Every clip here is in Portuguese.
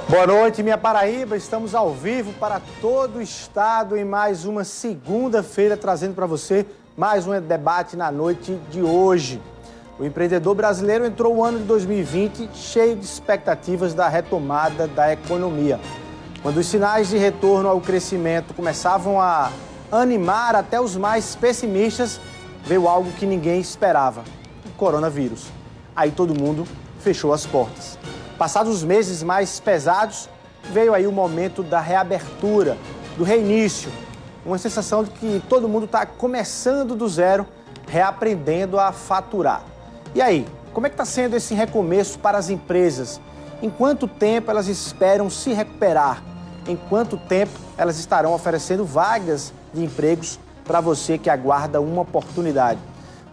Boa noite, minha Paraíba. Estamos ao vivo para todo o estado em mais uma segunda-feira, trazendo para você mais um debate na noite de hoje. O empreendedor brasileiro entrou o ano de 2020 cheio de expectativas da retomada da economia. Quando os sinais de retorno ao crescimento começavam a animar até os mais pessimistas, veio algo que ninguém esperava: o coronavírus. Aí todo mundo fechou as portas. Passados os meses mais pesados, veio aí o momento da reabertura, do reinício. Uma sensação de que todo mundo está começando do zero, reaprendendo a faturar. E aí, como é que está sendo esse recomeço para as empresas? Em quanto tempo elas esperam se recuperar? Em quanto tempo elas estarão oferecendo vagas de empregos para você que aguarda uma oportunidade?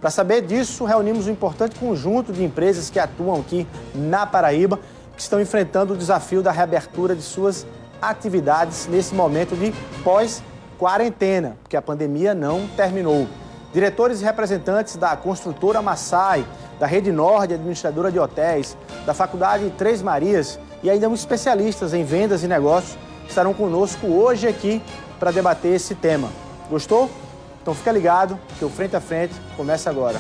Para saber disso, reunimos um importante conjunto de empresas que atuam aqui na Paraíba, que estão enfrentando o desafio da reabertura de suas atividades nesse momento de pós-quarentena, porque a pandemia não terminou. Diretores e representantes da construtora Massai, da Rede Nord, administradora de hotéis, da Faculdade Três Marias e ainda especialistas em vendas e negócios estarão conosco hoje aqui para debater esse tema. Gostou? Então fica ligado que o Frente a Frente começa agora.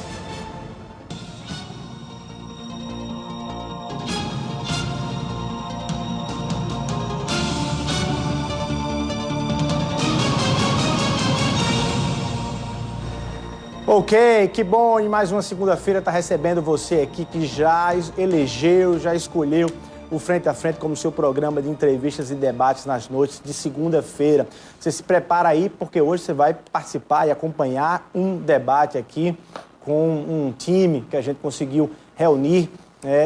Ok, que bom em mais uma segunda-feira estar recebendo você aqui que já elegeu, já escolheu o Frente a Frente como seu programa de entrevistas e debates nas noites de segunda-feira. Você se prepara aí porque hoje você vai participar e acompanhar um debate aqui com um time que a gente conseguiu reunir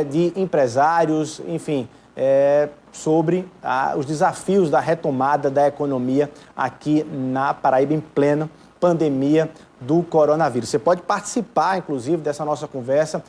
de empresários, enfim, sobre os desafios da retomada da economia aqui na Paraíba em plena pandemia do coronavírus. Você pode participar, inclusive, dessa nossa conversa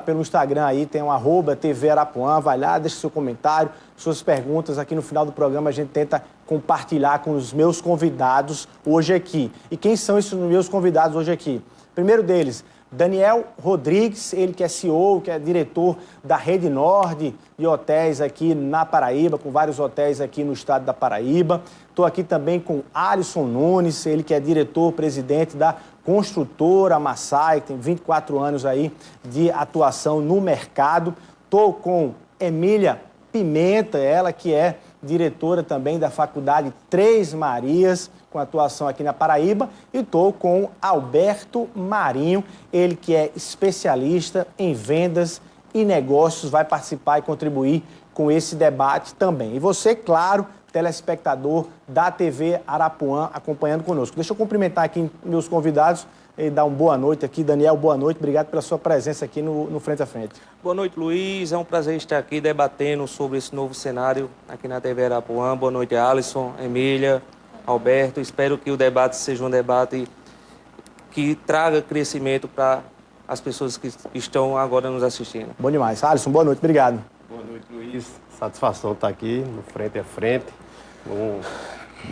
pelo Instagram aí, tem um @TV Arapuã, vai lá, deixa seu comentário, suas perguntas. Aqui no final do programa a gente tenta compartilhar com os meus convidados hoje aqui. E quem são esses meus convidados hoje aqui? Primeiro deles, Daniel Rodrigues, ele que é CEO, que é diretor da Rede Nord de hotéis aqui na Paraíba, com vários hotéis aqui no estado da Paraíba. Estou aqui também com Alisson Nunes, ele que é diretor-presidente da construtora Massai, que tem 24 anos aí de atuação no mercado. Estou com Emília Pimenta, ela que é diretora também da Faculdade Três Marias, com atuação aqui na Paraíba, e estou com Alberto Marinho, ele que é especialista em vendas e negócios, vai participar e contribuir com esse debate também. E você, claro, telespectador da TV Arapuã, acompanhando conosco. Deixa eu cumprimentar aqui meus convidados e dar uma boa noite aqui. Daniel, boa noite, obrigado pela sua presença aqui no Frente a Frente. Boa noite, Luiz, é um prazer estar aqui debatendo sobre esse novo cenário aqui na TV Arapuã. Boa noite, Alisson, Emília, Alberto. Espero que o debate seja um debate que traga crescimento para as pessoas que estão agora nos assistindo. Bom demais. Alisson, boa noite, obrigado. Boa noite, Luiz. Satisfação estar aqui no Frente a Frente, com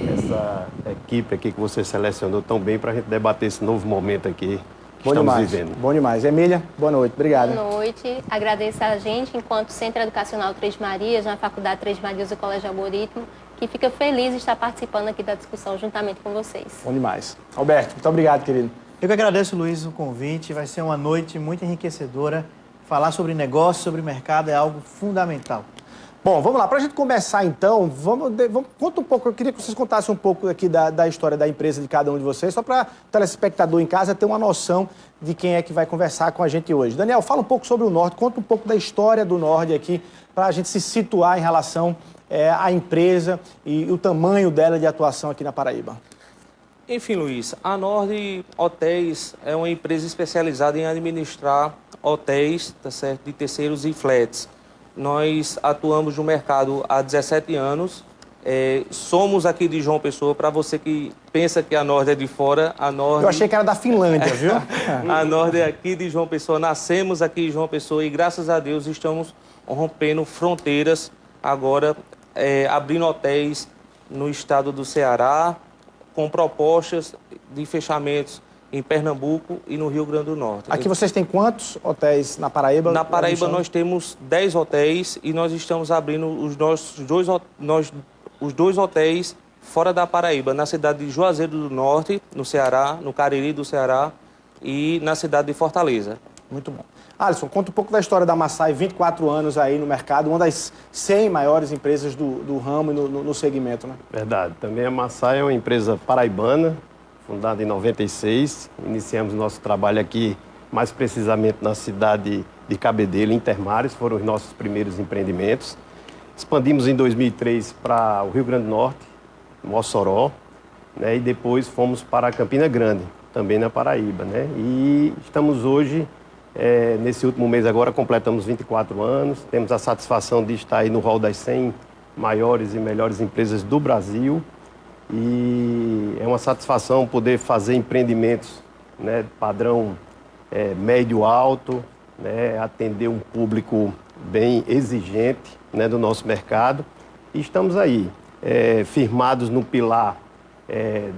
essa equipe aqui que você selecionou tão bem para a gente debater esse novo momento aqui que estamos vivendo. Bom demais. Emília, boa noite, obrigado. Boa noite. Agradeço a gente, enquanto Centro Educacional Três Marias, na Faculdade Três Marias do Colégio Algoritmo, que fica feliz de estar participando aqui da discussão juntamente com vocês. Bom demais. Alberto, muito obrigado, querido. Eu que agradeço, Luiz, o convite. Vai ser uma noite muito enriquecedora. Falar sobre negócio, sobre mercado é algo fundamental. Bom, vamos lá. Para a gente começar, então, conta um pouco. Eu queria que vocês contassem um pouco aqui da história da empresa de cada um de vocês, só para o telespectador em casa ter uma noção de quem é que vai conversar com a gente hoje. Daniel, fala um pouco sobre o Nord, conta um pouco da história do Nord aqui, para a gente se situar em relação à empresa e o tamanho dela de atuação aqui na Paraíba. Enfim, Luiz, a Nord Hotéis é uma empresa especializada em administrar hotéis, tá certo, de terceiros e flats. Nós atuamos no mercado há 17 anos. Somos aqui de João Pessoa. Para você que pensa que a Nord é de fora, a Nord... Eu achei que era da Finlândia, viu? A Nord é aqui de João Pessoa. Nascemos aqui em João Pessoa e, graças a Deus, estamos rompendo fronteiras agora, abrindo hotéis no estado do Ceará, com propostas de fechamentos em Pernambuco e no Rio Grande do Norte. Aqui vocês têm quantos hotéis na Paraíba? Na Paraíba nós temos 10 hotéis e nós estamos abrindo os dois hotéis fora da Paraíba, na cidade de Juazeiro do Norte, no Ceará, no Cariri do Ceará e na cidade de Fortaleza. Muito bom. Alisson, conta um pouco da história da Massai, 24 anos aí no mercado, uma das 100 maiores empresas do ramo e no segmento, né? Verdade. Também a Massai é uma empresa paraibana, fundada em 96. Iniciamos nosso trabalho aqui, mais precisamente na cidade de Cabedelo, Intermares, foram os nossos primeiros empreendimentos. Expandimos em 2003 para o Rio Grande do Norte, Mossoró, né? E depois fomos para Campina Grande, também na Paraíba, né? E estamos hoje, nesse último mês agora, completamos 24 anos, temos a satisfação de estar aí no rol das 100 maiores e melhores empresas do Brasil. E é uma satisfação poder fazer empreendimentos, né, padrão médio-alto, né, atender um público bem exigente, né, do nosso mercado. E estamos aí, firmados no pilar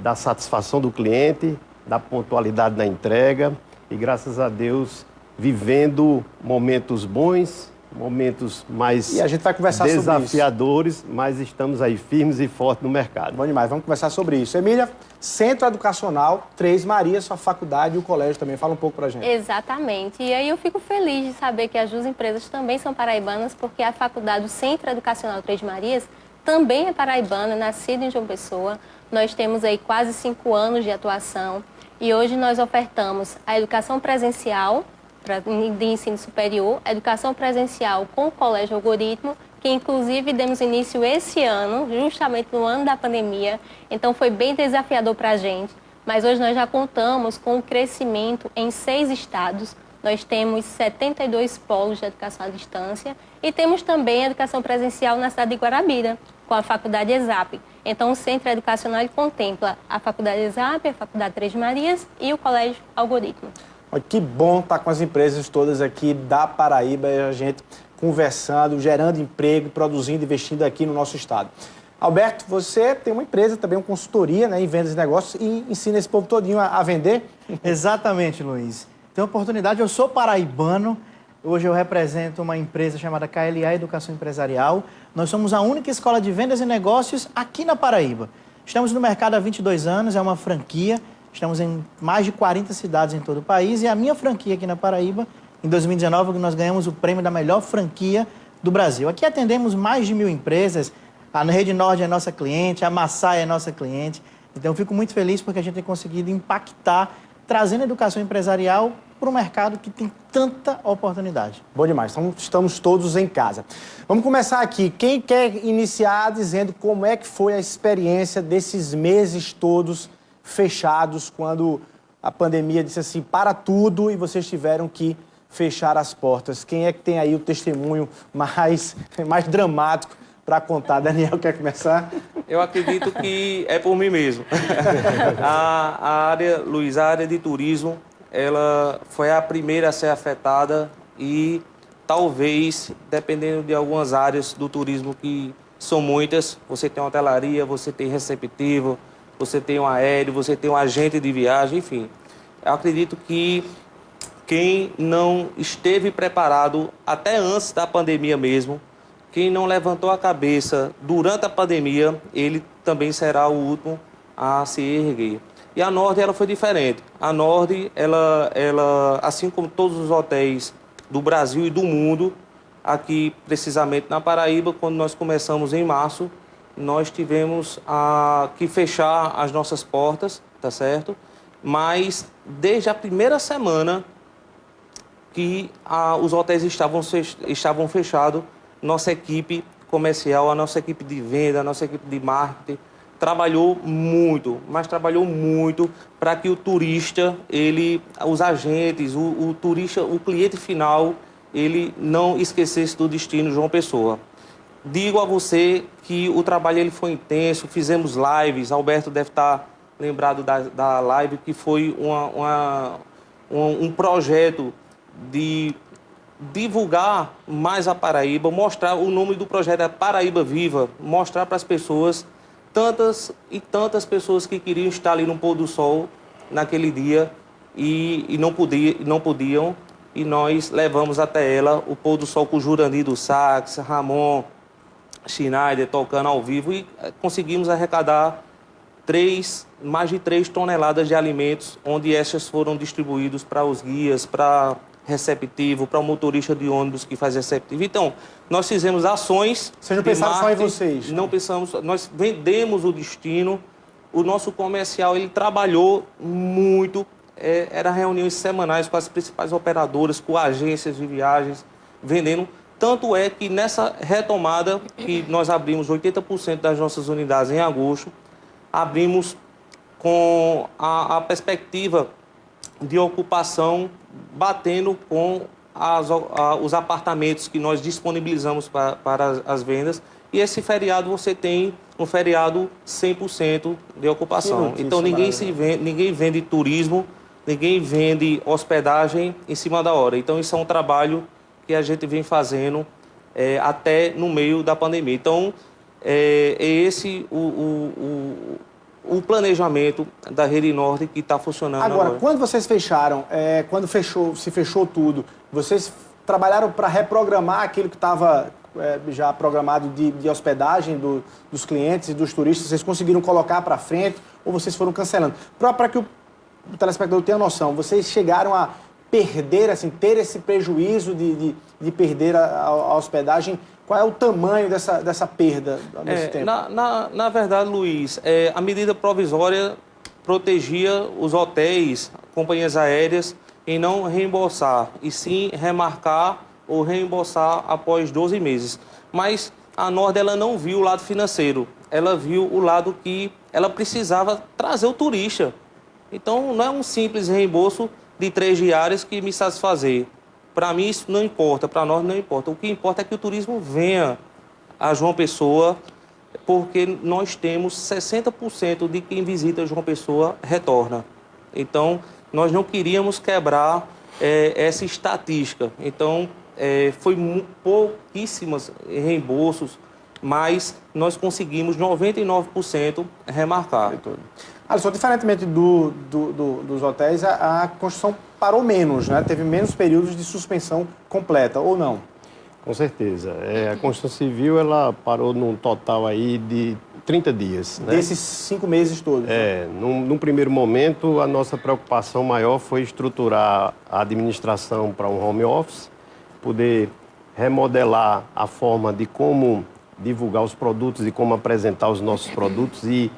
da satisfação do cliente, da pontualidade na entrega e, graças a Deus, vivendo momentos bons, momentos mais e a gente vai conversar desafiadores, sobre isso. Mas estamos aí firmes e fortes no mercado. Bom demais, vamos conversar sobre isso. Emília, Centro Educacional Três Marias, sua faculdade e o colégio também. Fala um pouco pra gente. Exatamente. E aí eu fico feliz de saber que as duas empresas também são paraibanas, porque a faculdade, o Centro Educacional Três Marias, também é paraibana, nascida em João Pessoa. Nós temos aí quase 5 anos de atuação e hoje nós ofertamos a educação presencial de ensino superior, a educação presencial com o Colégio Algoritmo, que inclusive demos início esse ano, justamente no ano da pandemia, então foi bem desafiador para a gente, mas hoje nós já contamos com o crescimento em 6 estados, nós temos 72 polos de educação à distância e temos também a educação presencial na cidade de Guarabira, com a Faculdade ESAP. Então, o Centro Educacional ele contempla a Faculdade ESAP, a Faculdade Três Marias e o Colégio Algoritmo. Que bom estar com as empresas todas aqui da Paraíba e a gente conversando, gerando emprego, produzindo, investindo aqui no nosso estado. Alberto, você tem uma empresa também, uma consultoria, né, em vendas e negócios e ensina esse povo todinho a vender? Exatamente, Luiz. Tem oportunidade, eu sou paraibano, hoje eu represento uma empresa chamada KLA Educação Empresarial. Nós somos a única escola de vendas e negócios aqui na Paraíba. Estamos no mercado há 22 anos, é uma franquia. Estamos em mais de 40 cidades em todo o país e a minha franquia aqui na Paraíba, em 2019, nós ganhamos o prêmio da melhor franquia do Brasil. Aqui atendemos mais de 1.000 empresas, a Rede Nord é nossa cliente, a Massai é nossa cliente. Então, eu fico muito feliz porque a gente tem conseguido impactar, trazendo educação empresarial para um mercado que tem tanta oportunidade. Bom demais, então estamos todos em casa. Vamos começar aqui. Quem quer iniciar dizendo como é que foi a experiência desses meses todos fechados, quando a pandemia disse assim, para tudo, e vocês tiveram que fechar as portas. Quem é que tem aí o testemunho mais dramático para contar? Daniel, quer começar? Eu acredito que é por mim mesmo. a área de turismo, ela foi a primeira a ser afetada e talvez, dependendo de algumas áreas do turismo, que são muitas, você tem hotelaria, você tem receptivo, você tem um aéreo, você tem um agente de viagem, enfim. Eu acredito que quem não esteve preparado até antes da pandemia mesmo, quem não levantou a cabeça durante a pandemia, ele também será o último a se erguer. E a Nord, ela foi diferente. A Nord, ela, assim como todos os hotéis do Brasil e do mundo, aqui precisamente na Paraíba, quando nós começamos em março, nós tivemos que fechar as nossas portas, tá certo? Mas desde a primeira semana que os hotéis estavam fechados, nossa equipe comercial, a nossa equipe de venda, a nossa equipe de marketing, trabalhou muito, mas trabalhou muito para que o turista, os agentes, o turista, o cliente final, ele não esquecesse do destino João Pessoa. Digo a você que o trabalho ele foi intenso, fizemos lives, Alberto deve estar lembrado da live, que foi um projeto de divulgar mais a Paraíba, mostrar o nome do projeto é Paraíba Viva, mostrar para as pessoas, tantas pessoas que queriam estar ali no pôr do sol naquele dia, e não podiam, e nós levamos até ela o pôr do sol com o Jurandir do Sax, Ramon, Schneider tocando ao vivo, e conseguimos arrecadar mais de 3 toneladas de alimentos, onde essas foram distribuídos para os guias, para receptivo, para o motorista de ônibus que faz receptivo. Então, nós fizemos ações... Vocês não pensaram só em vocês? Não pensamos, nós vendemos o destino, o nosso comercial, ele trabalhou muito, era reuniões semanais com as principais operadoras, com agências de viagens, vendendo. Tanto é que nessa retomada, que nós abrimos 80% das nossas unidades em agosto, abrimos com a perspectiva de ocupação batendo com os apartamentos que nós disponibilizamos para as vendas. E esse feriado você tem um feriado 100% de ocupação. Então ninguém vende turismo, ninguém vende hospedagem em cima da hora. Então isso é um trabalho que a gente vem fazendo até no meio da pandemia. Então é esse o planejamento da Rede Norte que está funcionando agora. Quando vocês fecharam, quando se fechou tudo, vocês trabalharam para reprogramar aquilo que estava já programado de hospedagem dos clientes e dos turistas? Vocês conseguiram colocar para frente ou vocês foram cancelando? Para que o telespectador tenha noção, vocês chegaram a perder, assim, ter esse prejuízo de perder a hospedagem? Qual é o tamanho dessa perda nesse tempo? Na verdade, Luiz, a medida provisória protegia os hotéis, companhias aéreas, em não reembolsar, e sim remarcar ou reembolsar após 12 meses. Mas a Norte, ela não viu o lado financeiro, ela viu o lado que ela precisava trazer o turista. Então, não é um simples reembolso de 3 diárias que me satisfazer. Para mim isso não importa, para nós não importa. O que importa é que o turismo venha a João Pessoa, porque nós temos 60% de quem visita João Pessoa retorna. Então, nós não queríamos quebrar essa estatística. Então, foi pouquíssimos reembolsos, mas nós conseguimos 99% remarcar. Alisson, diferentemente dos hotéis, a construção parou menos, né? Teve menos períodos de suspensão completa, ou não? Com certeza. A construção civil, ela parou num total aí de 30 dias. Né? Desses 5 meses todos. Num primeiro momento, a nossa preocupação maior foi estruturar a administração para um home office, poder remodelar a forma de como divulgar os produtos e como apresentar os nossos produtos e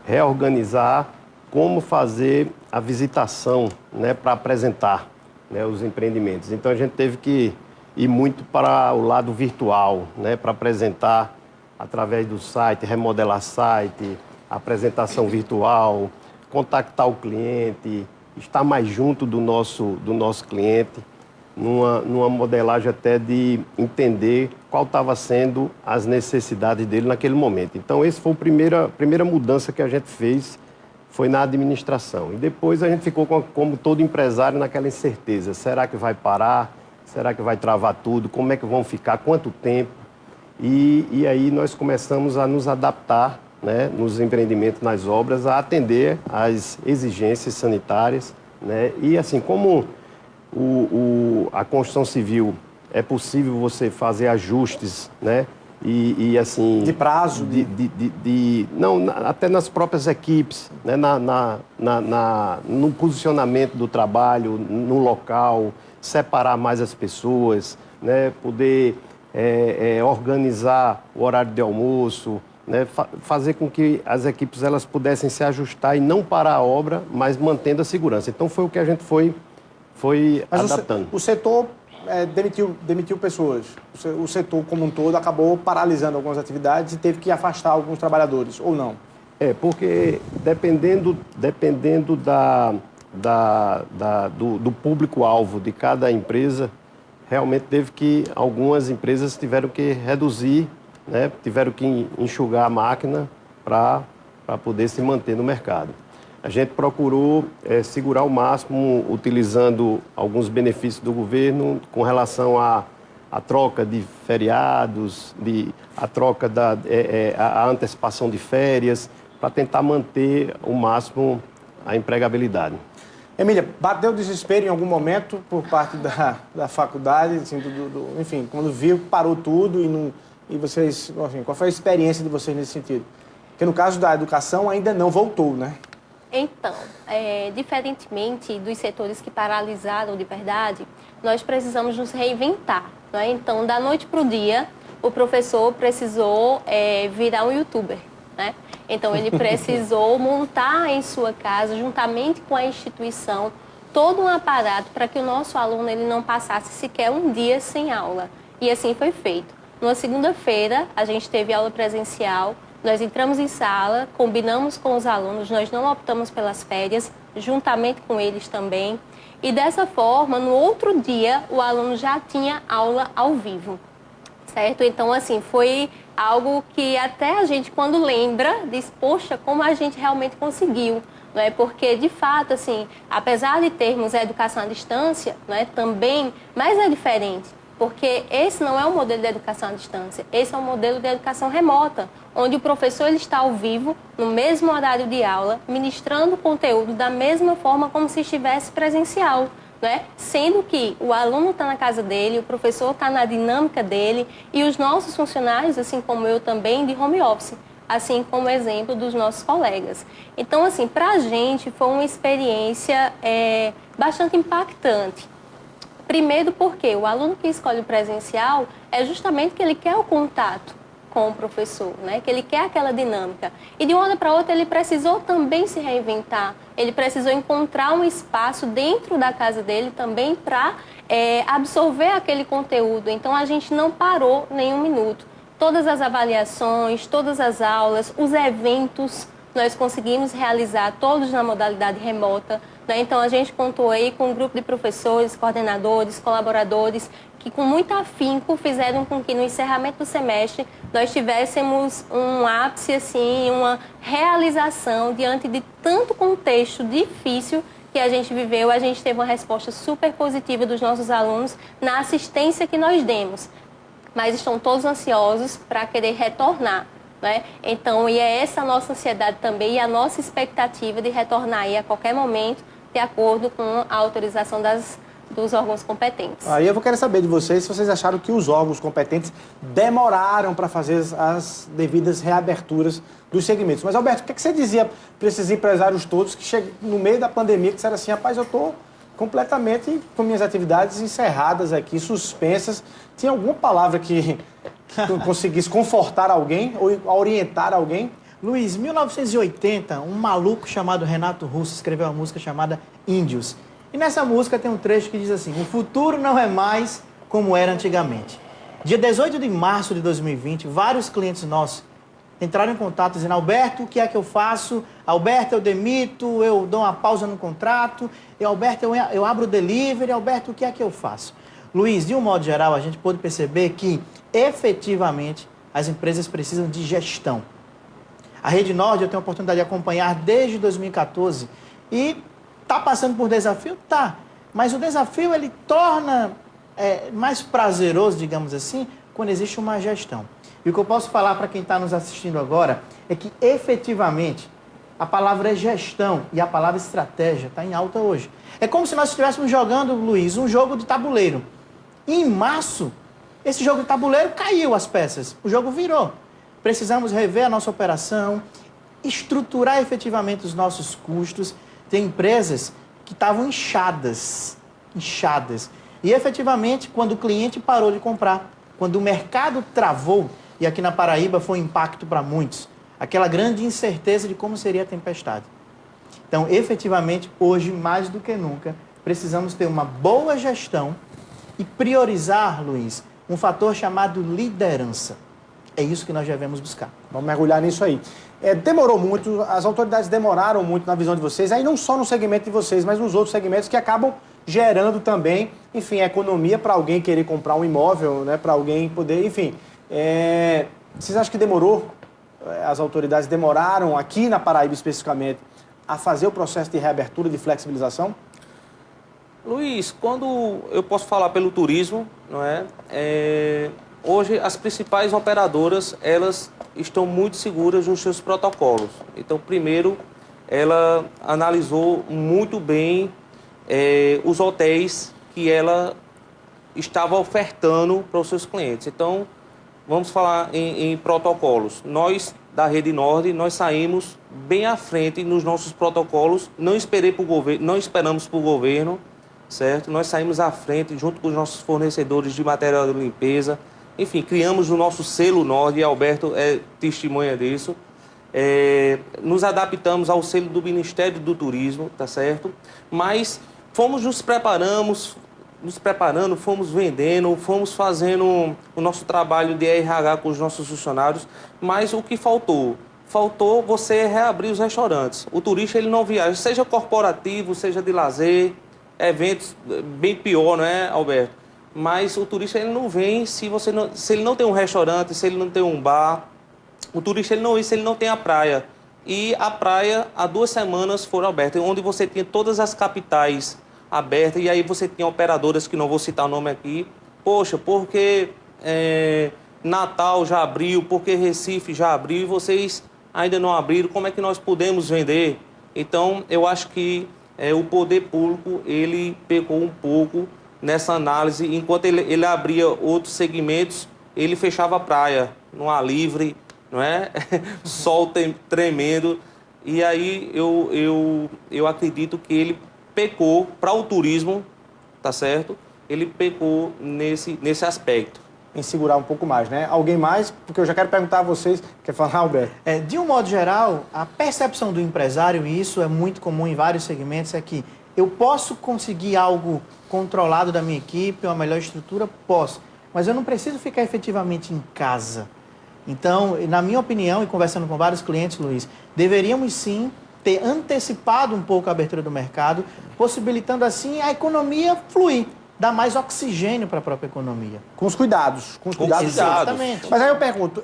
reorganizar como fazer a visitação, né, para apresentar, né, os empreendimentos. Então, a gente teve que ir muito para o lado virtual, né, para apresentar através do site, remodelar site, apresentação virtual, contactar o cliente, estar mais junto do nosso cliente, numa modelagem até de entender qual estava sendo as necessidades dele naquele momento. Então, essa foi a primeira mudança que a gente fez, foi na administração. E depois a gente ficou, como todo empresário, naquela incerteza. Será que vai parar? Será que vai travar tudo? Como é que vão ficar? Quanto tempo? E aí nós começamos a nos adaptar, né, nos empreendimentos, nas obras, a atender às exigências sanitárias, né? E assim, como a construção civil é possível você fazer ajustes, né? E assim... De prazo? Não, até nas próprias equipes, né? No posicionamento do trabalho, no local, separar mais as pessoas, né? Poder organizar o horário de almoço, né? Fazer com que as equipes elas pudessem se ajustar e não parar a obra, mas mantendo a segurança. Então, foi o que a gente foi adaptando. O setor demitiu pessoas. O setor como um todo acabou paralisando algumas atividades e teve que afastar alguns trabalhadores, ou não? Porque dependendo do público-alvo de cada empresa, realmente algumas empresas tiveram que reduzir, né? Tiveram que enxugar a máquina para poder se manter no mercado. A gente procurou segurar ao máximo, utilizando alguns benefícios do governo com relação à troca de feriados, a troca a antecipação de férias, para tentar manter ao máximo a empregabilidade. Emília, bateu desespero em algum momento por parte da faculdade, assim, enfim, quando viu, parou tudo e vocês, enfim, qual foi a experiência de vocês nesse sentido? Porque no caso da educação ainda não voltou, né? Então, diferentemente dos setores que paralisaram de verdade, nós precisamos nos reinventar, não é? Então, da noite para o dia, o professor precisou virar um youtuber, né? Então, ele precisou montar em sua casa, juntamente com a instituição, todo um aparato para que o nosso aluno ele não passasse sequer um dia sem aula. E assim foi feito. Numa segunda-feira, a gente teve aula presencial, nós entramos em sala, combinamos com os alunos, nós não optamos pelas férias, juntamente com eles também. E dessa forma, no outro dia, o aluno já tinha aula ao vivo. Certo? Então, assim, foi algo que até a gente, quando lembra, diz, poxa, como a gente realmente conseguiu, não é? Porque, de fato, assim, apesar de termos a educação à distância, não é? Também, mas é diferente, porque esse não é o modelo de educação à distância, esse é o modelo de educação remota, onde o professor ele está ao vivo, no mesmo horário de aula, ministrando o conteúdo da mesma forma como se estivesse presencial. Né? Sendo que o aluno está na casa dele, o professor está na dinâmica dele e os nossos funcionários, assim como eu também, de home office, assim como o exemplo dos nossos colegas. Então, assim, para a gente foi uma experiência bastante impactante. Primeiro porque o aluno que escolhe o presencial é justamente que ele quer o contato com o professor, né? Que ele quer aquela dinâmica. E de uma hora para outra ele precisou também se reinventar, ele precisou encontrar um espaço dentro da casa dele também para absorver aquele conteúdo. Então a gente não parou nenhum minuto. Todas as avaliações, todas as aulas, os eventos, nós conseguimos realizar todos na modalidade remota. Né? Então a gente contou aí com um grupo de professores, coordenadores, colaboradores, que com muito afinco fizeram com que no encerramento do semestre nós tivéssemos um ápice, assim, uma realização diante de tanto contexto difícil que a gente viveu. A gente teve uma resposta super positiva dos nossos alunos na assistência que nós demos, mas estão todos ansiosos para querer retornar. Né? Então, e é essa a nossa ansiedade também e a nossa expectativa de retornar aí a qualquer momento, de acordo com a autorização dos órgãos competentes. Aí eu vou querer saber de vocês se vocês acharam que os órgãos competentes demoraram para fazer as devidas reaberturas dos segmentos. Mas, Alberto, o que você dizia para esses empresários todos que chegam no meio da pandemia, que disseram assim, rapaz, eu estou completamente com minhas atividades encerradas aqui, suspensas. Tinha alguma palavra que conseguisse confortar alguém ou orientar alguém? Luiz, em 1980, um maluco chamado Renato Russo escreveu uma música chamada Índios. E nessa música tem um trecho que diz assim, o futuro não é mais como era antigamente. Dia 18 de março de 2020, vários clientes nossos entraram em contato dizendo, Alberto, o que é que eu faço? Alberto, eu demito, eu dou uma pausa no contrato, Alberto, eu abro o delivery, Alberto, o que é que eu faço? Luiz, de um modo geral, a gente pôde perceber que, efetivamente, as empresas precisam de gestão. A Rede Nord, eu tenho a oportunidade de acompanhar desde 2014 e está passando por desafio? Tá. Mas o desafio, ele torna mais prazeroso, digamos assim, quando existe uma gestão. E o que eu posso falar para quem está nos assistindo agora é que, efetivamente, a palavra é gestão e a palavra estratégia está em alta hoje. É como se nós estivéssemos jogando, Luiz, um jogo de tabuleiro. E em março, esse jogo de tabuleiro caiu as peças, o jogo virou. Precisamos rever a nossa operação, estruturar efetivamente os nossos custos. Tem empresas que estavam inchadas. E efetivamente, quando o cliente parou de comprar, quando o mercado travou, e aqui na Paraíba foi um impacto para muitos, aquela grande incerteza de como seria a tempestade. Então, efetivamente, hoje, mais do que nunca, precisamos ter uma boa gestão e priorizar, Luiz, um fator chamado liderança. É isso que nós devemos buscar. Vamos mergulhar nisso aí. Demorou muito, as autoridades demoraram muito na visão de vocês, aí não só no segmento de vocês, mas nos outros segmentos que acabam gerando também, enfim, economia para alguém querer comprar um imóvel, né, para alguém poder, enfim. Vocês acham que demorou? As autoridades demoraram, aqui na Paraíba especificamente, a fazer o processo de reabertura, de flexibilização? Luiz, quando eu posso falar pelo turismo, não é? Hoje, as principais operadoras, elas estão muito seguras nos seus protocolos. Então, primeiro, ela analisou muito bem os hotéis que ela estava ofertando para os seus clientes. Então, vamos falar em protocolos. Nós, da Rede Nord, nós saímos bem à frente nos nossos protocolos, não esperamos para o governo, certo? Nós saímos à frente junto com os nossos fornecedores de material de limpeza. Enfim, criamos o nosso selo Nord, e Alberto é testemunha disso. Nos adaptamos ao selo do Ministério do Turismo, tá certo? Mas fomos nos preparando, fomos vendendo, fomos fazendo o nosso trabalho de RH com os nossos funcionários, mas o que faltou? Faltou você reabrir os restaurantes. O turista ele não viaja, seja corporativo, seja de lazer, eventos, bem pior, não é, Alberto? Mas o turista ele não vem se ele não tem um restaurante, se ele não tem um bar. O turista ele não vem se ele não tem a praia. E a praia, há 2 semanas, foram abertas, onde você tinha todas as capitais aberta, e aí você tinha operadoras que não vou citar o nome aqui. Poxa, porque Natal já abriu, porque Recife já abriu e vocês ainda não abriram, como é que nós podemos vender? Então, eu acho que o poder público, ele pecou um pouco nessa análise. Enquanto ele abria outros segmentos, ele fechava a praia, no ar livre, não é? Sol tremendo. E aí eu acredito que ele pecou para o turismo, tá certo? Ele pecou nesse aspecto. Em segurar um pouco mais, né? Alguém mais? Porque eu já quero perguntar a vocês. Quer falar, Alberto? De um modo geral, a percepção do empresário, e isso é muito comum em vários segmentos, é que eu posso conseguir algo controlado da minha equipe, uma melhor estrutura? Posso. Mas eu não preciso ficar efetivamente em casa. Então, na minha opinião, e conversando com vários clientes, Luiz, deveríamos sim ter antecipado um pouco a abertura do mercado, possibilitando assim a economia fluir, dar mais oxigênio para a própria economia. Com os cuidados. Exatamente. Mas aí eu pergunto,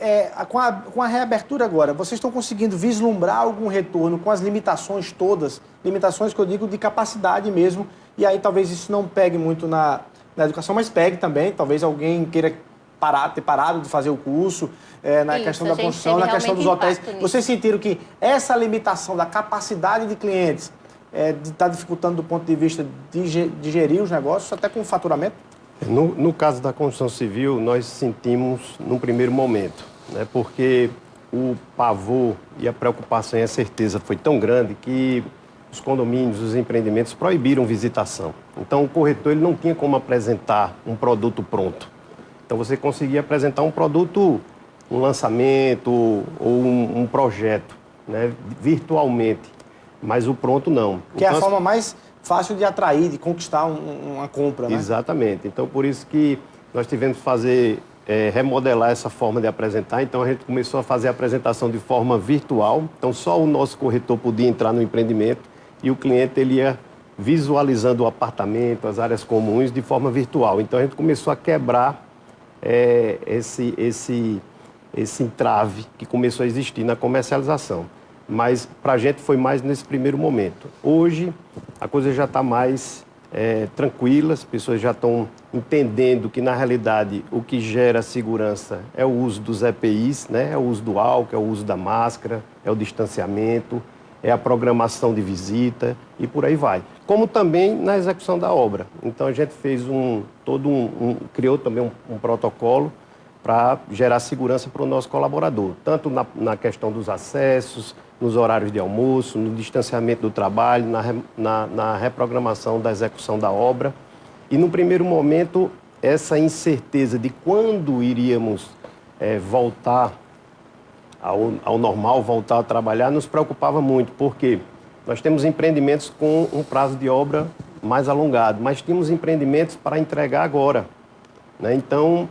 com a reabertura agora, vocês estão conseguindo vislumbrar algum retorno com as limitações todas? Limitações que eu digo de capacidade mesmo, e aí talvez isso não pegue muito na educação, mas pegue também, talvez alguém queira ter parado de fazer o curso, na questão da construção, na questão dos hotéis. Vocês sentiram que essa limitação da capacidade de clientes está dificultando do ponto de vista de gerir os negócios, até com o faturamento? No caso da construção civil, nós sentimos num primeiro momento, né, porque o pavor e a preocupação e a certeza foi tão grande que os condomínios, os empreendimentos proibiram visitação. Então, o corretor ele não tinha como apresentar um produto pronto. Então, você conseguia apresentar um produto, um lançamento ou um projeto, né, virtualmente, mas o pronto não. Que então, é a forma mais fácil de atrair, de conquistar uma compra, né? Exatamente. Então, por isso que nós tivemos que fazer, remodelar essa forma de apresentar. Então, a gente começou a fazer a apresentação de forma virtual. Então, só o nosso corretor podia entrar no empreendimento e o cliente ele ia visualizando o apartamento, as áreas comuns de forma virtual. Então, a gente começou a quebrar esse entrave que começou a existir na comercialização. Mas para a gente foi mais nesse primeiro momento. Hoje a coisa já está mais tranquila, as pessoas já estão entendendo que na realidade o que gera segurança é o uso dos EPIs, né? É o uso do álcool, é o uso da máscara, é o distanciamento, é a programação de visita e por aí vai. Como também na execução da obra. Então a gente fez criou também um protocolo para gerar segurança para o nosso colaborador, tanto na questão dos acessos, nos horários de almoço, no distanciamento do trabalho, na reprogramação da execução da obra. E no primeiro momento, essa incerteza de quando iríamos voltar ao normal, voltar a trabalhar, nos preocupava muito, porque nós temos empreendimentos com um prazo de obra mais alongado, mas tínhamos empreendimentos para entregar agora, né? Então,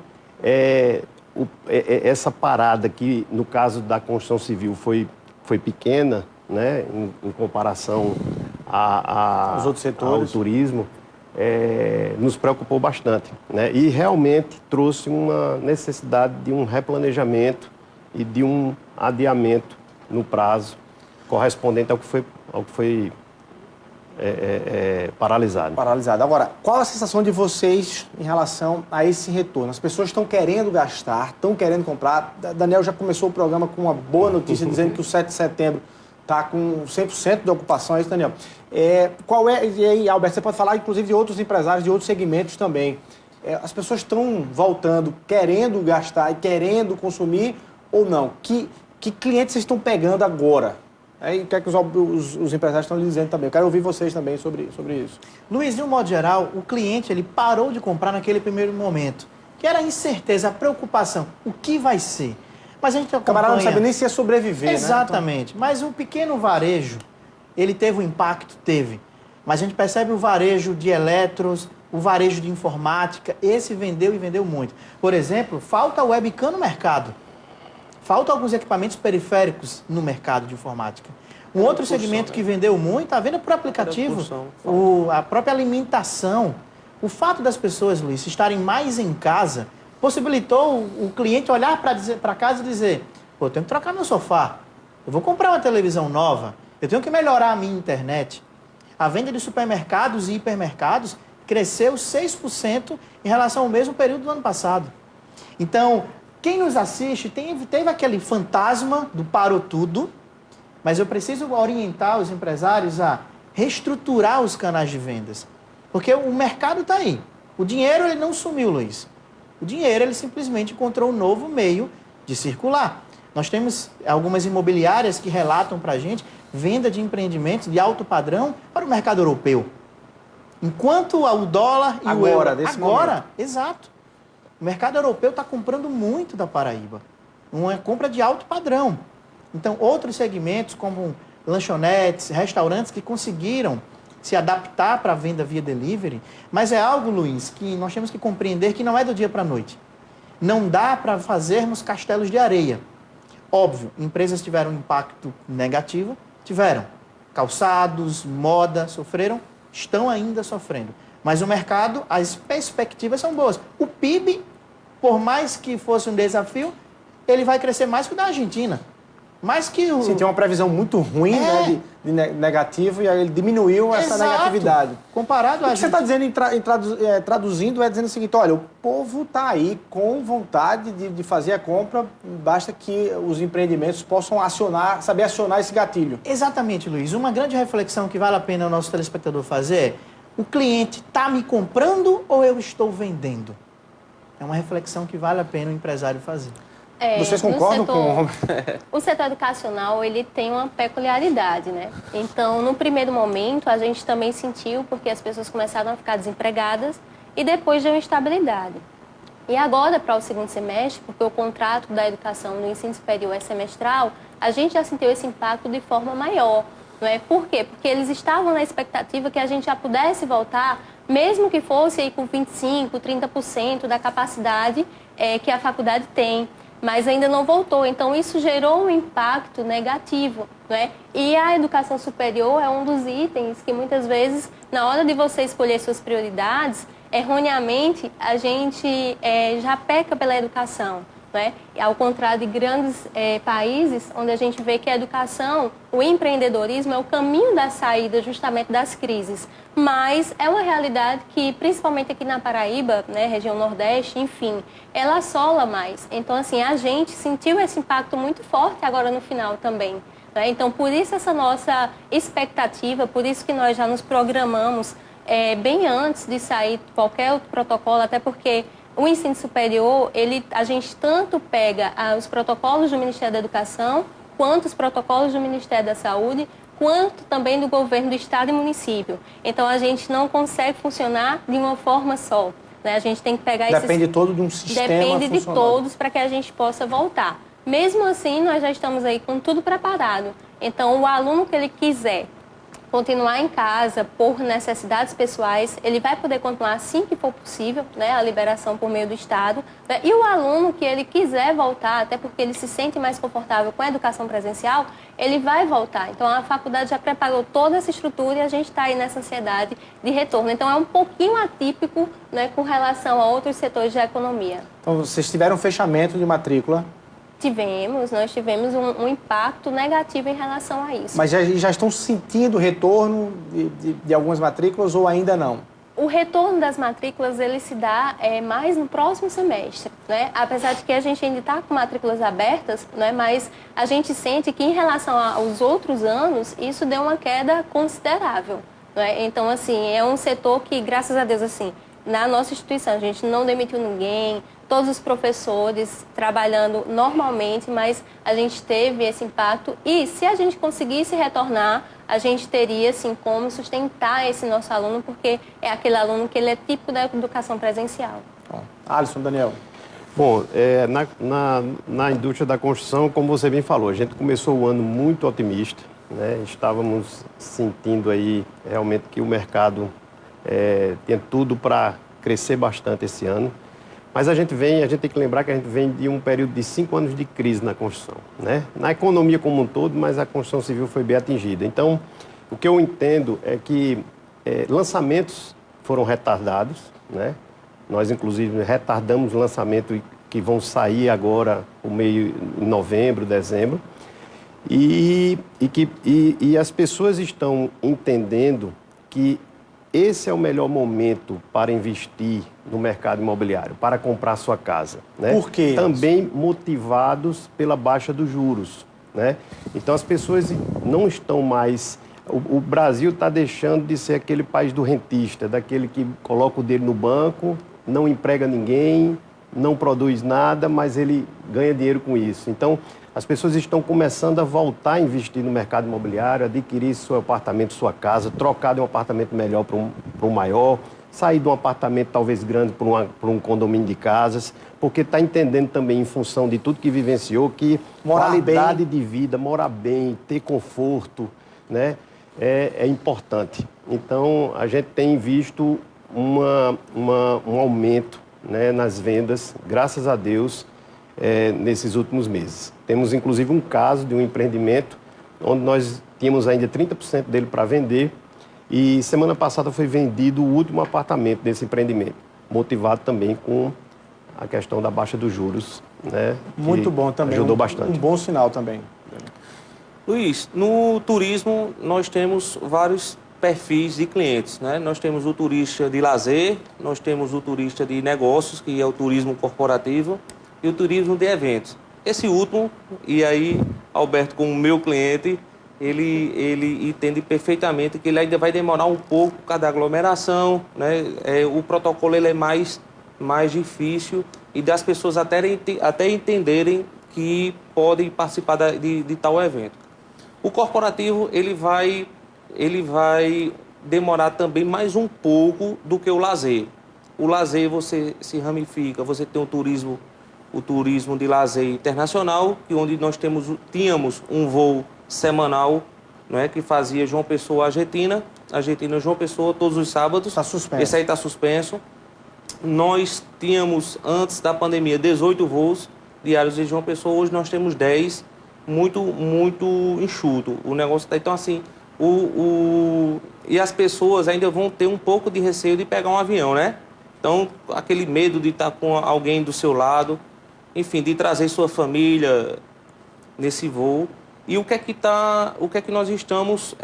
essa parada que, no caso da construção civil, foi pequena, né, em comparação aos outros setores, ao turismo, nos preocupou bastante, né? E realmente trouxe uma necessidade de um replanejamento e de um adiamento no prazo correspondente ao que foi paralisado. Agora, qual a sensação de vocês em relação a esse retorno? As pessoas estão querendo gastar, estão querendo comprar. Daniel já começou o programa com uma boa notícia, dizendo que o 7 de setembro está com 100% de ocupação, é isso, Daniel? E aí, Alberto, você pode falar, inclusive, de outros empresários, de outros segmentos também. As pessoas estão voltando, querendo gastar e querendo consumir ou não? Que clientes vocês estão pegando agora? E o que é que os empresários estão lhe dizendo também? Eu quero ouvir vocês também sobre isso. Luiz, de um modo geral, o cliente ele parou de comprar naquele primeiro momento, que era a incerteza, a preocupação, o que vai ser? Mas a gente acompanha... O camarada não sabe nem se ia sobreviver, Exatamente. Né? Mas o pequeno varejo, ele teve um impacto? Teve. Mas a gente percebe o varejo de eletros, o varejo de informática, esse vendeu e vendeu muito. Por exemplo, falta webcam no mercado. Faltam alguns equipamentos periféricos no mercado de informática. Um outro segmento que vendeu muito, a venda por aplicativo, a própria alimentação. O fato das pessoas, Luiz, estarem mais em casa, possibilitou o cliente olhar para casa e dizer, pô, eu tenho que trocar meu sofá, eu vou comprar uma televisão nova, eu tenho que melhorar a minha internet. A venda de supermercados e hipermercados cresceu 6% em relação ao mesmo período do ano passado. Então, quem nos assiste teve aquele fantasma do parou tudo, mas eu preciso orientar os empresários a reestruturar os canais de vendas. Porque o mercado está aí. O dinheiro ele não sumiu, Luiz. O dinheiro ele simplesmente encontrou um novo meio de circular. Nós temos algumas imobiliárias que relatam para a gente venda de empreendimentos de alto padrão para o mercado europeu. Enquanto o dólar e o euro... Agora, exato. O mercado europeu está comprando muito da Paraíba. Uma compra de alto padrão. Então, outros segmentos, como lanchonetes, restaurantes, que conseguiram se adaptar para a venda via delivery. Mas é algo, Luiz, que nós temos que compreender que não é do dia para a noite. Não dá para fazermos castelos de areia. Óbvio, empresas tiveram um impacto negativo, tiveram. Calçados, moda, sofreram, estão ainda sofrendo. Mas o mercado, as perspectivas são boas. O PIB, por mais que fosse um desafio, ele vai crescer mais que o da Argentina. Mais que o... Sim, tem uma previsão muito ruim, né, de negativo, e aí ele diminuiu essa negatividade. Comparado a... O que você está dizendo, traduzindo, é dizendo o seguinte, olha, o povo está aí com vontade de fazer a compra, basta que os empreendimentos possam saber acionar esse gatilho. Exatamente, Luiz. Uma grande reflexão que vale a pena o nosso telespectador fazer é: o cliente está me comprando ou eu estou vendendo? É uma reflexão que vale a pena o empresário fazer. Vocês concordam com... O setor educacional, ele tem uma peculiaridade, né? Então, no primeiro momento, a gente também sentiu, porque as pessoas começaram a ficar desempregadas e depois deu instabilidade. E agora, para o segundo semestre, porque o contrato da educação no ensino superior é semestral, a gente já sentiu esse impacto de forma maior. Não é? Por quê? Porque eles estavam na expectativa que a gente já pudesse voltar, mesmo que fosse aí com 25%, 30% da capacidade que a faculdade tem, mas ainda não voltou. Então, isso gerou um impacto negativo. Não é? E a educação superior é um dos itens que, muitas vezes, na hora de você escolher suas prioridades, erroneamente, a gente já peca pela educação. Né? Ao contrário de grandes países, onde a gente vê que a educação, o empreendedorismo é o caminho da saída justamente das crises. Mas é uma realidade que, principalmente aqui na Paraíba, né, região Nordeste, enfim, ela assola mais. Então, assim, a gente sentiu esse impacto muito forte agora no final também. Né? Então, por isso essa nossa expectativa, por isso que nós já nos programamos bem antes de sair qualquer outro protocolo, até porque o ensino superior, a gente tanto pega os protocolos do Ministério da Educação, quanto os protocolos do Ministério da Saúde, quanto também do governo do Estado e município. Então, a gente não consegue funcionar de uma forma só. Né? A gente tem que pegar Depende todo de um sistema Depende de funcionando. todos para que a gente possa voltar. Mesmo assim, nós já estamos aí com tudo preparado. Então, o aluno que ele quiser continuar em casa por necessidades pessoais, ele vai poder continuar assim que for possível, né, a liberação por meio do Estado. Né? E o aluno que ele quiser voltar, até porque ele se sente mais confortável com a educação presencial, ele vai voltar. Então, a faculdade já preparou toda essa estrutura e a gente está aí nessa ansiedade de retorno. Então, é um pouquinho atípico, né, com relação a outros setores da economia. Então, vocês tiveram fechamento de matrícula? Nós tivemos um impacto negativo em relação a isso. Mas já estão sentindo retorno de algumas matrículas ou ainda não? O retorno das matrículas, ele se dá mais no próximo semestre, né? Apesar de que a gente ainda está com matrículas abertas, né? Mas a gente sente que em relação aos outros anos, isso deu uma queda considerável, né? Então, assim, é um setor que, graças a Deus, assim, na nossa instituição, a gente não demitiu ninguém, todos os professores trabalhando normalmente, mas a gente teve esse impacto e se a gente conseguisse retornar, a gente teria, assim, como sustentar esse nosso aluno, porque é aquele aluno que ele é típico da educação presencial. Alisson, Daniel. Bom, na indústria da construção, como você bem falou, a gente começou o ano muito otimista, né? Estávamos sentindo aí realmente que o mercado tinha tudo para crescer bastante esse ano. Mas a gente tem que lembrar que a gente vem de um período de 5 anos de crise na construção, né? Na economia como um todo, mas a construção civil foi bem atingida. Então, o que eu entendo é que lançamentos foram retardados, né? Nós, inclusive, retardamos lançamentos que vão sair agora, por meio em novembro, dezembro. E as pessoas estão entendendo que esse é o melhor momento para investir no mercado imobiliário, para comprar sua casa, né? Por quê? Também motivados pela baixa dos juros, né? Então, as pessoas não estão mais... O Brasil está deixando de ser aquele país do rentista, daquele que coloca o dinheiro no banco, não emprega ninguém, não produz nada, mas ele ganha dinheiro com isso. Então, as pessoas estão começando a voltar a investir no mercado imobiliário, adquirir seu apartamento, sua casa, trocar de um apartamento melhor para um maior, sair de um apartamento talvez grande para um condomínio de casas, porque está entendendo também, em função de tudo que vivenciou, que qualidade de vida, morar bem, ter conforto, né, é importante. Então, a gente tem visto um aumento, né, nas vendas, graças a Deus, nesses últimos meses. Temos, inclusive, um caso de um empreendimento onde nós tínhamos ainda 30% dele para vender e semana passada foi vendido o último apartamento desse empreendimento, motivado também com a questão da baixa dos juros, né? Muito bom também. Ajudou bastante. Um bom sinal também. Luiz, no turismo nós temos vários perfis de clientes, né? Nós temos o turista de lazer, nós temos o turista de negócios, que é o turismo corporativo, e o turismo de eventos. Esse último, e aí Alberto, como meu cliente, ele entende perfeitamente que ele ainda vai demorar um pouco por causa da aglomeração, né? O protocolo ele é mais difícil e das pessoas até entenderem que podem participar de tal evento. O corporativo ele vai demorar também mais um pouco do que o lazer. O lazer você se ramifica, você tem o turismo de lazer internacional, onde nós tínhamos um voo semanal, né, que fazia João Pessoa Argentina João Pessoa todos os sábados. Está suspenso. Esse aí está suspenso. Nós tínhamos, antes da pandemia, 18 voos diários de João Pessoa, hoje nós temos 10, muito enxuto. O negócio está, então assim, e as pessoas ainda vão ter um pouco de receio de pegar um avião, né? Então, aquele medo de estar com alguém do seu lado, enfim, de trazer sua família nesse voo. E o que é que nós estamos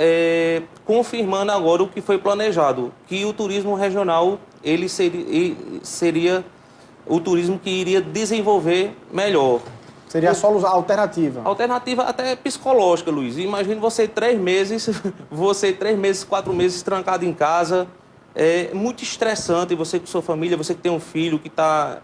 confirmando agora o que foi planejado? Que o turismo regional ele seria o turismo que iria desenvolver melhor. Seria a alternativa. Alternativa até psicológica, Luiz. Imagine você 3 meses, 4 meses trancado em casa. É muito estressante você com sua família, você que tem um filho que está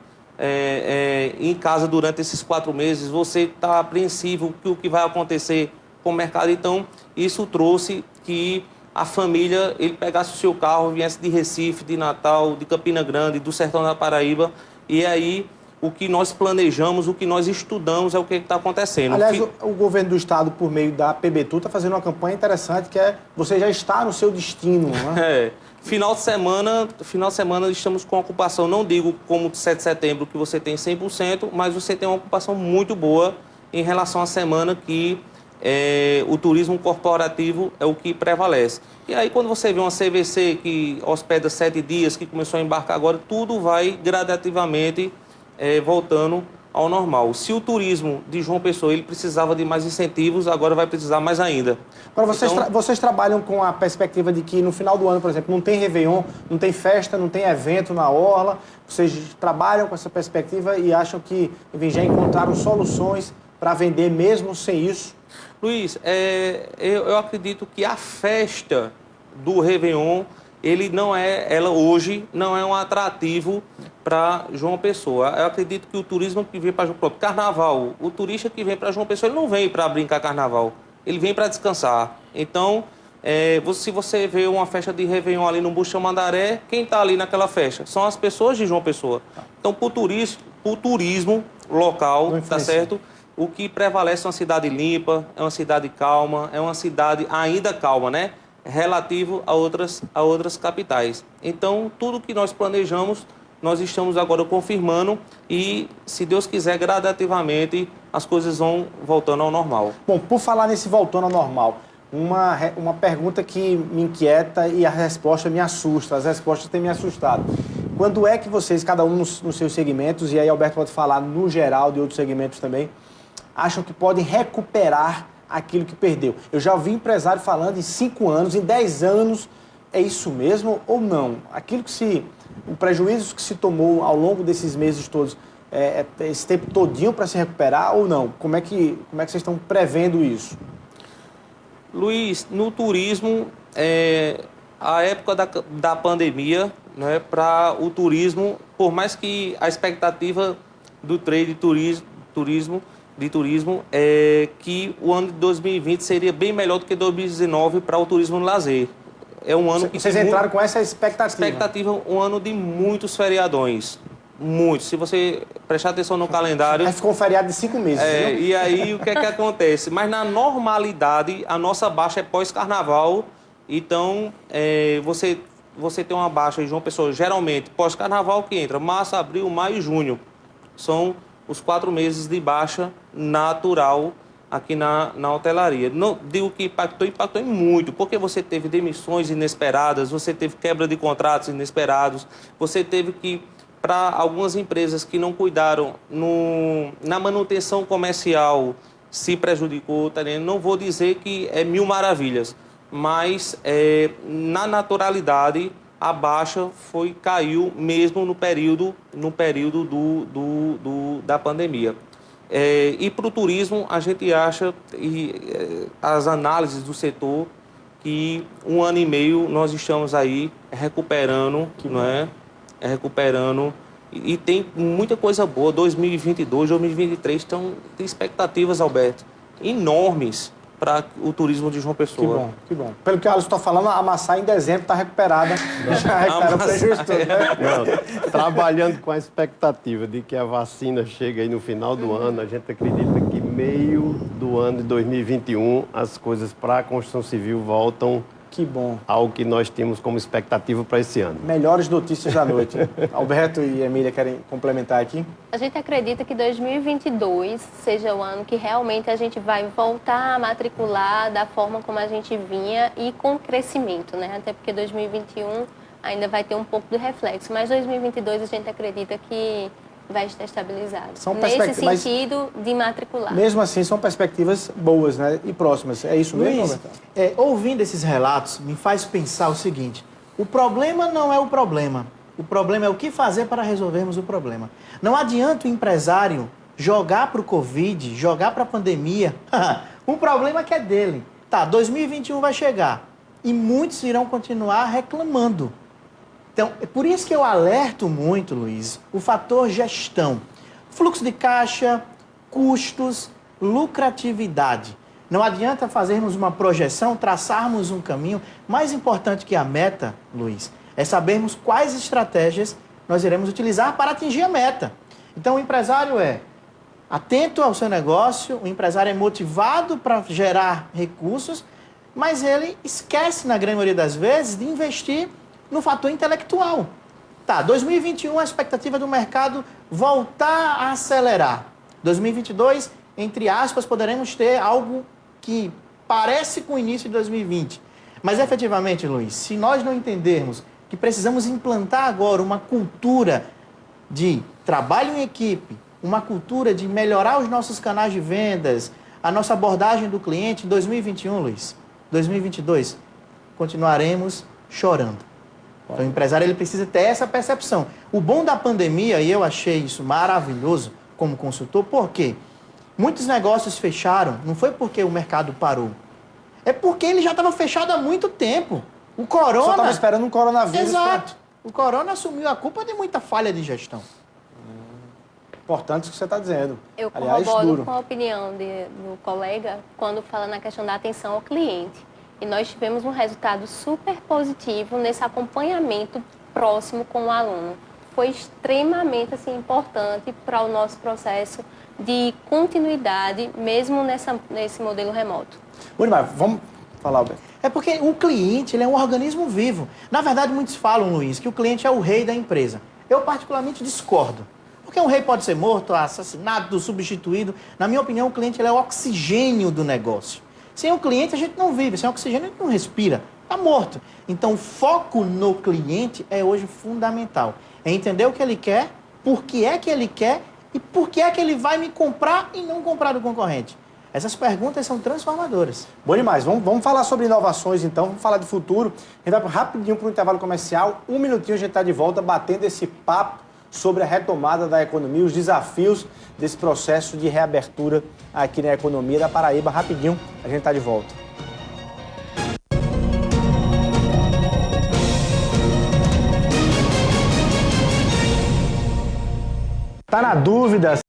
em casa durante esses 4 meses, você está apreensivo com o que vai acontecer com o mercado. Então, isso trouxe que a família ele pegasse o seu carro, viesse de Recife, de Natal, de Campina Grande, do sertão da Paraíba, e aí o que nós planejamos, o que nós estudamos é o que está acontecendo. Aliás, o governo do estado, por meio da PBTU, está fazendo uma campanha interessante, que é você já está no seu destino, né? Final de semana estamos com ocupação, não digo como de 7 de setembro, que você tem 100%, mas você tem uma ocupação muito boa em relação à semana que o turismo corporativo é o que prevalece. E aí, quando você vê uma CVC que hospeda 7 dias, que começou a embarcar agora, tudo vai gradativamente voltando ao normal. Se o turismo de João Pessoa ele precisava de mais incentivos, agora vai precisar mais ainda. Agora, vocês trabalham com a perspectiva de que no final do ano, por exemplo, não tem Réveillon, não tem festa, não tem evento na orla. Vocês trabalham com essa perspectiva e acham que, enfim, já encontraram soluções para vender mesmo sem isso? Luiz, eu acredito que a festa do Réveillon, ela hoje não é um atrativo para João Pessoa. Eu acredito que o turismo que vem para João Pessoa, carnaval, o turista que vem para João Pessoa, ele não vem para brincar carnaval, ele vem para descansar. Então, se você vê uma festa de Réveillon ali no Buxão Mandaré, quem está ali naquela festa? São as pessoas de João Pessoa. Então, para o turismo local, tá certo? O que prevalece é uma cidade limpa, é uma cidade calma, é uma cidade ainda calma, né? Relativo a outras capitais. Então, tudo que nós planejamos, nós estamos agora confirmando e, se Deus quiser, gradativamente, as coisas vão voltando ao normal. Bom, por falar nesse voltando ao normal, uma pergunta que me inquieta e a resposta me assusta, as respostas têm me assustado. Quando é que vocês, cada um nos seus segmentos, e aí Alberto pode falar no geral de outros segmentos também, acham que podem recuperar aquilo que perdeu? Eu já ouvi empresário falando em 5 anos, em 10 anos, é isso mesmo ou não? O prejuízo que se tomou ao longo desses meses todos, esse tempo todinho para se recuperar ou não? Como é que vocês estão prevendo isso? Luiz, no turismo, a época da pandemia, né, para o turismo, por mais que a expectativa do trade de turismo é que o ano de 2020 seria bem melhor do que 2019 para o turismo no lazer. É um ano que vocês entraram com essa expectativa? Um ano de muitos feriadões. Muitos. Se você prestar atenção no calendário... Aí ficou um feriado de 5 meses. E aí, o que é que acontece? Mas na normalidade, a nossa baixa é pós-carnaval. Então, você tem uma baixa em João Pessoa, geralmente, pós-carnaval, que entra março, abril, maio e junho. São os 4 meses de baixa natural aqui na hotelaria. Não digo que impactou em muito, porque você teve demissões inesperadas, você teve quebra de contratos inesperados, você teve que, para algumas empresas que não cuidaram na manutenção comercial, se prejudicou, tá vendo? Não vou dizer que é mil maravilhas, mas na naturalidade a baixa caiu mesmo no período da pandemia. E para o turismo, a gente acha, as análises do setor, que 1 ano e meio nós estamos aí recuperando, não é? Recuperando, e tem muita coisa boa. 2022, 2023, tem expectativas, Alberto, enormes para o turismo de João Pessoa. Que bom. Pelo que a Alisson está falando, a Amaçá em dezembro está recuperada. Já recuperou o prejuízo todo, né? Não, trabalhando com a expectativa de que a vacina chegue aí no final do ano, a gente acredita que meio do ano de 2021 as coisas para a construção civil voltam. Que bom. Ao que nós temos como expectativa para esse ano. Melhores notícias da noite. Alberto e Emília querem complementar aqui? A gente acredita que 2022 seja o ano que realmente a gente vai voltar a matricular da forma como a gente vinha e com crescimento, né? Até porque 2021 ainda vai ter um pouco de reflexo, mas 2022 a gente acredita que vai estar estabilizado. Nesse sentido de matricular. Mesmo assim, são perspectivas boas, né? E próximas. É isso mesmo, Luiz, ouvindo esses relatos, me faz pensar o seguinte: o problema não é o problema. O problema é o que fazer para resolvermos o problema. Não adianta o empresário jogar para o Covid, jogar para a pandemia. O problema que é dele. Tá, 2021 vai chegar e muitos irão continuar reclamando. Então, é por isso que eu alerto muito, Luiz, o fator gestão. Fluxo de caixa, custos, lucratividade. Não adianta fazermos uma projeção, traçarmos um caminho. Mais importante que a meta, Luiz, é sabermos quais estratégias nós iremos utilizar para atingir a meta. Então, o empresário é atento ao seu negócio, o empresário é motivado para gerar recursos, mas ele esquece, na grande maioria das vezes, de investir no fator intelectual. Tá, 2021 a expectativa do mercado voltar a acelerar. 2022, entre aspas, poderemos ter algo que parece com o início de 2020. Mas efetivamente, Luiz, se nós não entendermos que precisamos implantar agora uma cultura de trabalho em equipe, uma cultura de melhorar os nossos canais de vendas, a nossa abordagem do cliente em 2021, Luiz, 2022, continuaremos chorando. Então, o empresário ele precisa ter essa percepção. O bom da pandemia, e eu achei isso maravilhoso como consultor, por quê? Muitos negócios fecharam, não foi porque o mercado parou, é porque ele já estava fechado há muito tempo. O corona... Só estava esperando um coronavírus. Exato. O corona assumiu a culpa de muita falha de gestão. Importante o que você está dizendo. Eu Aliás, corroboro duro. com a opinião do colega quando fala na questão da atenção ao cliente. E nós tivemos um resultado super positivo nesse acompanhamento próximo com o aluno. Foi extremamente assim, importante para o nosso processo de continuidade, mesmo nesse modelo remoto. Muito bem, vamos falar, Alberto. É porque o cliente ele é um organismo vivo. Na verdade, muitos falam, Luiz, que o cliente é o rei da empresa. Eu particularmente discordo. Porque um rei pode ser morto, assassinado, substituído. Na minha opinião, o cliente ele é o oxigênio do negócio. Sem o cliente, a gente não vive. Sem oxigênio, a gente não respira. Está morto. Então, o foco no cliente é hoje fundamental. É entender o que ele quer, por que é que ele quer e por que é que ele vai me comprar e não comprar do concorrente. Essas perguntas são transformadoras. Bom demais. Vamos falar sobre inovações, então. Vamos falar de futuro. A gente vai rapidinho para o intervalo comercial. Um minutinho a gente está de volta batendo esse papo sobre a retomada da economia, os desafios desse processo de reabertura aqui na economia da Paraíba. Rapidinho, a gente está de volta. Tá na dúvida